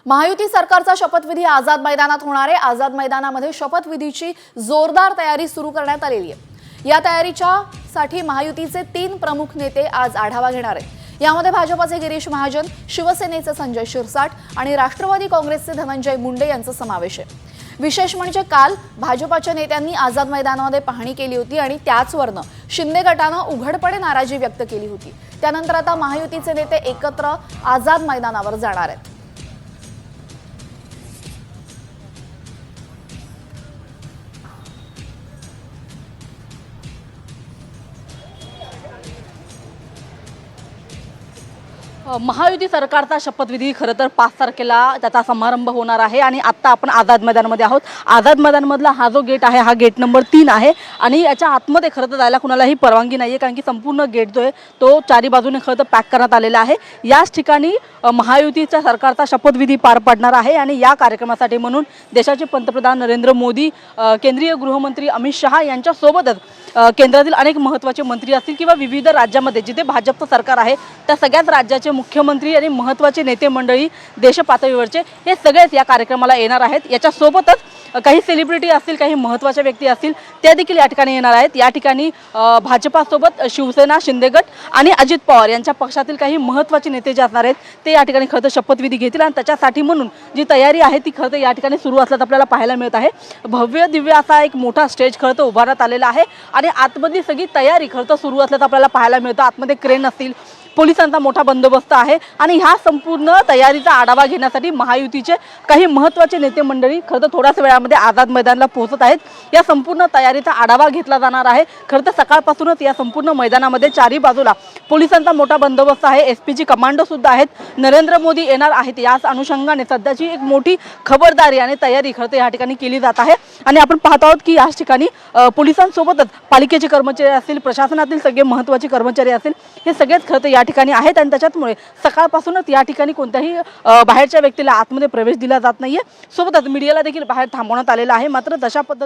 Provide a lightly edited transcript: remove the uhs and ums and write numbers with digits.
महायुती सरकारचा शपथविधी आझाद मैदानात होणार आहे। आझाद मैदानामध्ये शपथविधीची जोरदार तयारी सुरू करण्यात आलेली आहे। या तयारीसाठी महायुतीचे 3 प्रमुख नेते आज आढावा घेणार आहेत। यामध्ये भाजपचे गिरीश महाजन, शिवसेनेचे संजय शिरसाट आणि राष्ट्रवादी काँग्रेसचे धनंजय मुंडे यांचा समावेश आहे। विशेष म्हणजे काल भाजपच्या नेत्यांनी आझाद मैदानामध्ये पाहणी केली होती आणि त्याचवरनं शिंदे गटानं उघडपणे नाराजी व्यक्त केली होती। त्यानंतर आता महायुतीचे नेते एकत्र आझाद मैदानावर जाणार आहेत। महायुती सरकारचा शपथविधी खरं तर 5 तारखेला त्याचा समारंभ होणार आहे आणि आता आपण आझाद मैदानामध्ये आहोत। आझाद मैदानमधला हा जो गेट आहे हा गेट नंबर 3 आहे आणि याच्या आतमध्ये खरं तर जायला कुणालाही परवानगी नाही आहे, कारण की संपूर्ण गेट जो आहे तो चारी बाजूने खरं तर पॅक करण्यात आलेला आहे। याच ठिकाणी महायुतीच्या सरकारचा शपथविधी पार पडणार आहे आणि या कार्यक्रमासाठी म्हणून देशाचे पंतप्रधान नरेंद्र मोदी, केंद्रीय गृहमंत्री अमित शहा यांच्यासोबतच केंद्रातील अनेक महत्त्वाचे मंत्री असतील किंवा विविध राज्यांमध्ये जिथे भाजपचं सरकार आहे त्या सगळ्याच राज्याचे मुख्यमंत्री आणि महत्त्वाचे नेते मंडळी देशपातळीवरचे हे सगळेच या कार्यक्रमाला येणार आहेत। याच्यासोबतच काही सेलिब्रिटी असतील, काही महत्त्वाच्या व्यक्ती असतील त्या देखील या ठिकाणी येणार आहेत। या ठिकाणी भाजपासोबत शिवसेना, शिंदे गट आणि अजित पवार यांच्या पक्षातील काही महत्त्वाचे नेते जे असणार आहेत ते या ठिकाणी खरं तर शपथविधी घेतील आणि त्याच्यासाठी म्हणून जी तयारी आहे ती खरं तर या ठिकाणी सुरू असल्याचं आपल्याला पाहायला मिळत आहे। भव्य दिव्य असा एक मोठा स्टेज खरं तर उभारण्यात आलेला आहे आणि आतमध्ये सगळी तयारी खरं तर सुरू असल्याचं आपल्याला पाहायला मिळतं। आतमध्ये क्रेन असतील, पोलिसांचा मोठा बंदोबस्त आहे आणि ह्या संपूर्ण तयारीचा आढावा घेण्यासाठी महायुतीचे काही महत्त्वाचे नेते मंडळी खरं तर थोड्याच वेळामध्ये आझाद मैदानाला पोहोचत आहेत। या संपूर्ण तयारीचा आढावा घेतला जाणार आहे। खरं तर सकाळपासूनच या संपूर्ण मैदानामध्ये चारी बाजूला पोलिसांचा मोठा बंदोबस्त आहे, एसपीजी कमांडो सुद्धा आहेत, नरेंद्र मोदी येणार आहेत। याच अनुषंगाने सध्याची एक मोठी खबरदारी आणि तयारी खरं तर या ठिकाणी केली जात आहे आणि आपण पाहत आहोत की याच ठिकाणी पोलिसांसोबतच पालिकेचे कर्मचारी असतील, प्रशासनातील सगळे महत्त्वाचे कर्मचारी असतील, हे सगळेच खरं तर या ठिकाणी आहेत आणि त्याच्यामुळे सकाळपासूनच या ठिकाणी कोणत्याही बाहेरच्या व्यक्तीला आतमध्ये प्रवेश दिला जात नाहीये। सोबतच मीडियाला देखील बाहेर थांबवण्यात आलेला आहे। मात्र तशा पद्धतीने